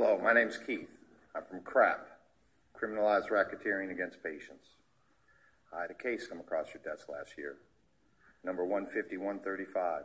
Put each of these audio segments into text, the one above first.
Hello, my name's Keith. I'm from CRAP, Criminalized Racketeering Against Patients. I had a case come across your desk last year, number 15135.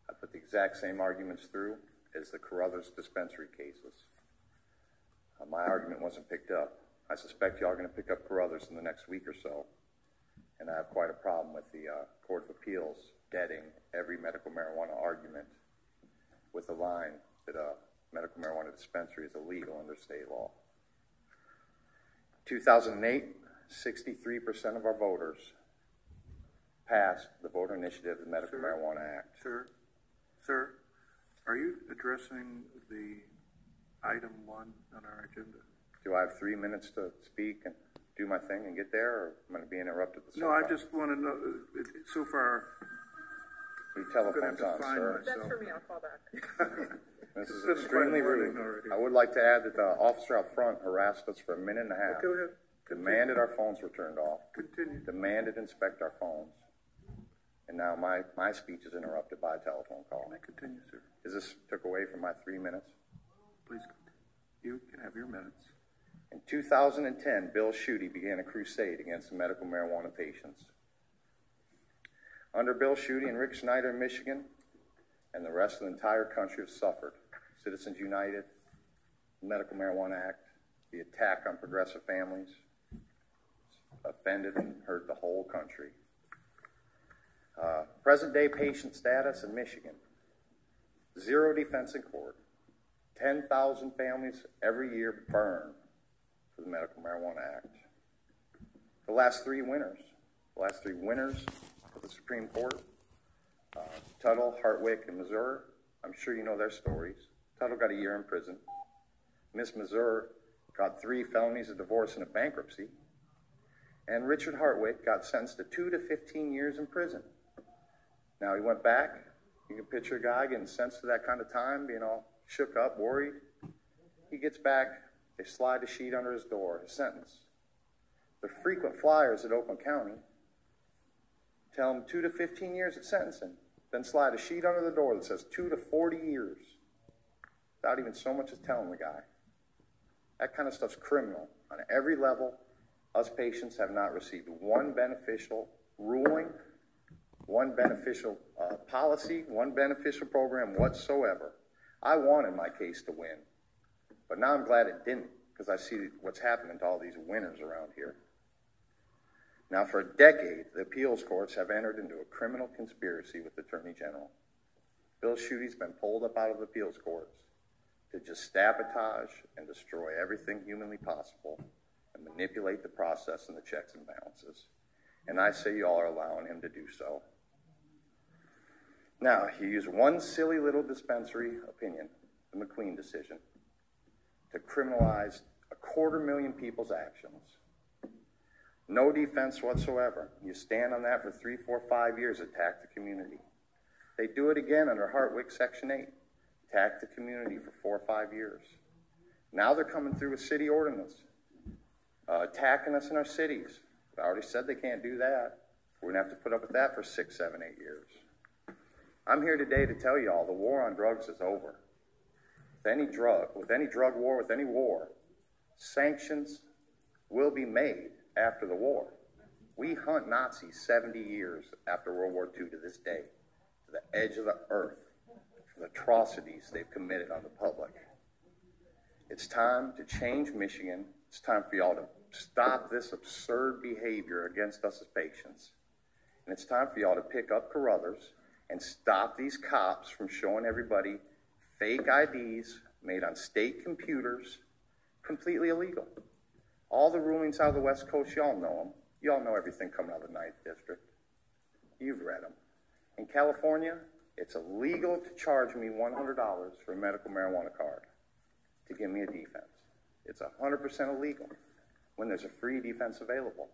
I put the exact same arguments through as the Carruthers dispensary cases. My argument wasn't picked up. I suspect y'all are going to pick up Carruthers in the next week or so, and I have quite a problem with the Court of Appeals getting every medical marijuana argument with the line that medical marijuana dispensary is illegal under state law. 2008, 63% of our voters passed the voter initiative, the Medical Marijuana Act. Sir, are you addressing the item 1 on our agenda? Do I have 3 minutes to speak and do my thing and get there, or am I going to be interrupted? No, I just want to know, so far... The telephone's on, sir. That's for me, I'll call back. This is extremely rude. I would like to add that the officer out front harassed us for a minute and a half. Go ahead. Demanded our phones were turned off. Continue. Demanded inspect our phones. And now my speech is interrupted by a telephone call. May continue, sir. Is this took away from my 3 minutes? Please continue. You can have your minutes. In 2010, Bill Schuette began a crusade against the medical marijuana patients. Under Bill Schuette and Rick Snyder in Michigan, and the rest of the entire country have suffered. Citizens United, the Medical Marijuana Act, the attack on progressive families, offended and hurt the whole country. Present-day patient status in Michigan, 0 defense in court, 10,000 families every year burn for the Medical Marijuana Act. The last three winners of the Supreme Court, Tuttle, HARTWICK, and Missouri, I'm sure you know their stories. Tuttle got a year in prison. Miss Missouri got 3 felonies of divorce and a bankruptcy. And Richard HARTWICK got sentenced to 2 to 15 years in prison. Now he went back. You can picture a guy getting sentenced to that kind of time, being all shook up, worried. He gets back. They slide a sheet under his door, his sentence. The frequent flyers at Oakland County tell him 2 to 15 years at sentencing, then slide a sheet under the door that says 2 to 40 years, without even so much as telling the guy. That kind of stuff's criminal. On every level, us patients have not received one beneficial ruling, one beneficial policy, one beneficial program whatsoever. I wanted my case to win, but now I'm glad it didn't, because I see what's happening to all these winners around here. Now, for a decade, the appeals courts have entered into a criminal conspiracy with the Attorney General. Bill Schuette's been pulled up out of the appeals courts to just sabotage and destroy everything humanly possible and manipulate the process and the checks and balances. And I say y'all are allowing him to do so. Now, he used one silly little dispensary opinion, the McQueen decision, to criminalize 250,000 people's actions. No defense whatsoever. You stand on that for 3, 4, 5 years, attack the community. They do it again under HARTWICK Section 8. Attack the community for 4 or 5 years. Now they're coming through with city ordinance, attacking us in our cities. I already said they can't do that. We're going to have to put up with that for 6, 7, 8 years. I'm here today to tell you all the war on drugs is over. With any drug war, with any war, sanctions will be made after the war. We hunt Nazis 70 years after World War II to this day, to the edge of the earth, for the atrocities they've committed on the public. It's time to change Michigan. It's time for y'all to stop this absurd behavior against us as patients. And it's time for y'all to pick up Carruthers and stop these cops from showing everybody fake IDs made on state computers, completely illegal. All the rulings out of the West Coast, y'all know them. Y'all know everything coming out of the 9th District. You've read them. In California, it's illegal to charge me $100 for a medical marijuana card to give me a defense. It's 100% illegal when there's a free defense available.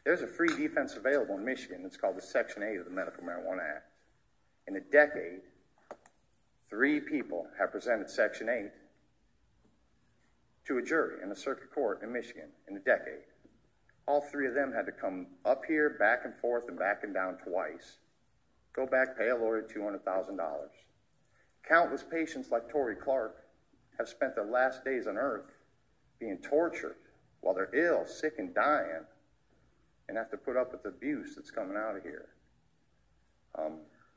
There's a free defense available in Michigan. It's called the Section 8 of the Medical Marijuana Act. In a decade, 3 people have presented Section 8 to a jury in a circuit court in Michigan in a decade. All 3 of them had to come up here, back and forth, and back and down twice. Go back, pay a lawyer $200,000. Countless patients like Tory Clark have spent their last days on earth being tortured while they're ill, sick, and dying, and have to put up with the abuse that's coming out of here.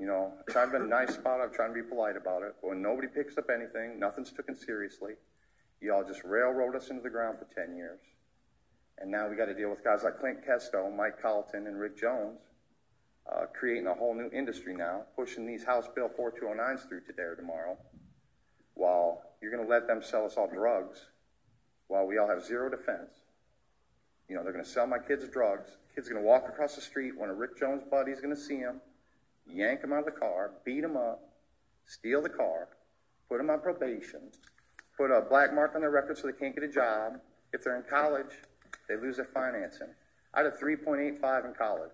You know, I try to be nice about it, I'm trying to be polite about it, but when nobody picks up anything, nothing's taken seriously, you all just railroad us into the ground for 10 years. And now we got to deal with guys like Clint Kesto, Mike Carlton, and Rick Jones, creating a whole new industry now, pushing these House Bill 4209s through today or tomorrow, while you're going to let them sell us all drugs, while we all have zero defense. You know, they're going to sell my kids drugs. Kid's going to walk across the street, one of Rick Jones' buddies going to see him, yank him out of the car, beat him up, steal the car, put him on probation, put a black mark on their record so they can't get a job. If they're in college, they lose their financing. I had a 3.85 in college,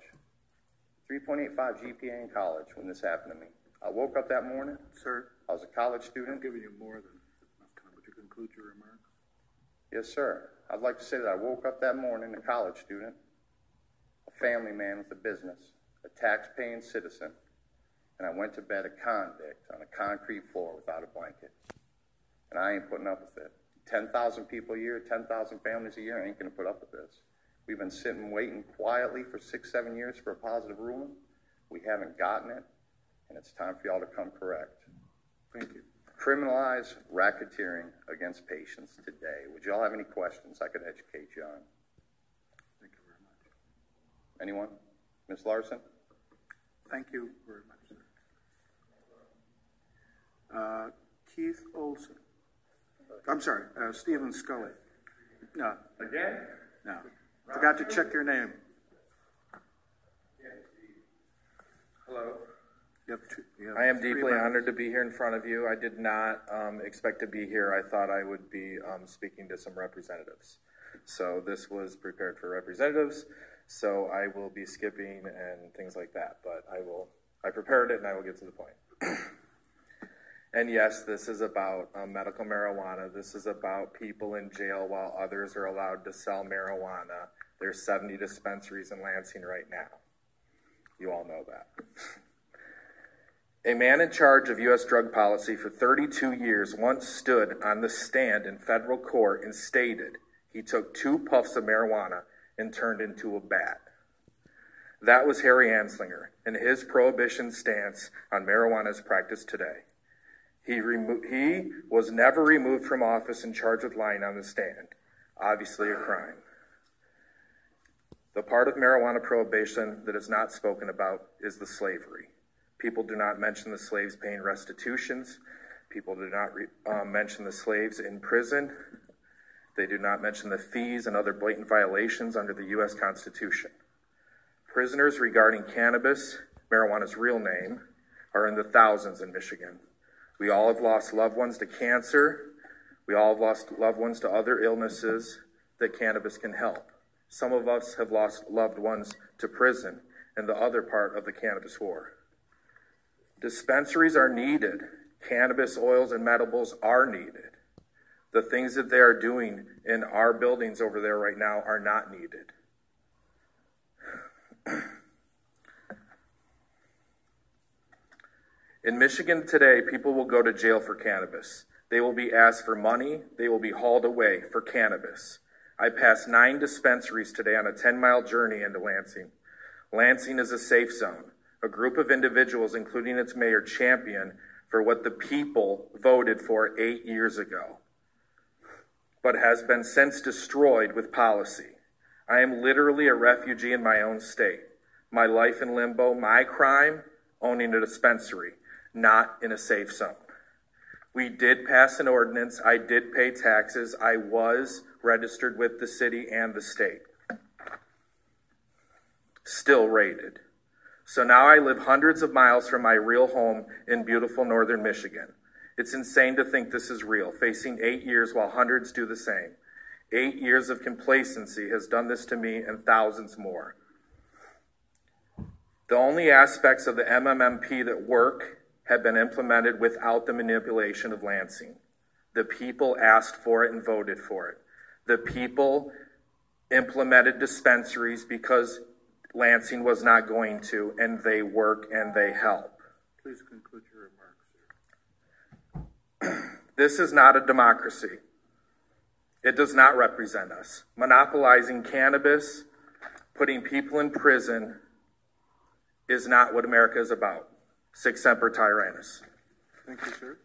3.85 GPA in college when this happened to me. I woke up that morning. Sir, I was a college student. I'm giving you more than enough time. Would you conclude your remarks? Yes, sir. I'd like to say that I woke up that morning a college student, a family man with a business, a tax-paying citizen, and I went to bed a convict on a concrete floor without a blanket. And I ain't putting up with it. 10,000 people a year, 10,000 families a year, I ain't going to put up with this. We've been sitting waiting quietly for 6-7 years for a positive ruling. We haven't gotten it, and it's time for y'all to come correct. Thank you. Criminalize racketeering against patients today. Would y'all have any questions I could educate you on? Thank you very much. Anyone? Ms. Larson? Thank you very much, sir. Keith Olson. I'm sorry, Stephen Scully. No. Again? No. Forgot to check your name. Hello. I am deeply honored to be here in front of you. I did not expect to be here. I thought I would be speaking to some representatives. So this was prepared for representatives, so I will be skipping and things like that. But I prepared it and I will get to the point. And yes, this is about medical marijuana. This is about people in jail while others are allowed to sell marijuana. There's 70 dispensaries in Lansing right now. You all know that. A man in charge of U.S. drug policy for 32 years once stood on the stand in federal court and stated he took 2 puffs of marijuana and turned into a bat. That was Harry Anslinger and his prohibition stance on marijuana as practiced today. He was never removed from office and charged with lying on the stand. Obviously a crime. The part of marijuana prohibition that is not spoken about is the slavery. People do not mention the slaves paying restitutions. People do not mention the slaves in prison. They do not mention the fees and other blatant violations under the U.S. Constitution. Prisoners regarding cannabis, marijuana's real name, are in the thousands in Michigan. We all have lost loved ones to cancer. We all have lost loved ones to other illnesses that cannabis can help. Some of us have lost loved ones to prison and the other part of the cannabis war. Dispensaries are needed. Cannabis oils and medibles are needed. The things that they are doing in our buildings over there right now are not needed. In Michigan today, people will go to jail for cannabis. They will be asked for money. They will be hauled away for cannabis. I passed 9 dispensaries today on a 10-mile journey into Lansing. Lansing is a safe zone. A group of individuals, including its mayor, champion for what the people voted for 8 years ago, but has been since destroyed with policy. I am literally a refugee in my own state. My life in limbo, my crime, owning a dispensary, not in a safe zone. We did pass an ordinance. I did pay taxes. I was registered with the city and the state. Still raided. So now I live hundreds of miles from my real home in beautiful northern Michigan. It's insane to think this is real, facing 8 years while hundreds do the same. 8 years of complacency has done this to me and thousands more. The only aspects of the MMMP that work have been implemented without the manipulation of Lansing. The people asked for it and voted for it. The people implemented dispensaries because Lansing was not going to, and they work and they help. Please conclude your remarks, sir. This is not a democracy. It does not represent us. Monopolizing cannabis, putting people in prison is not what America is about. Sic semper tyrannis. Thank you, sir.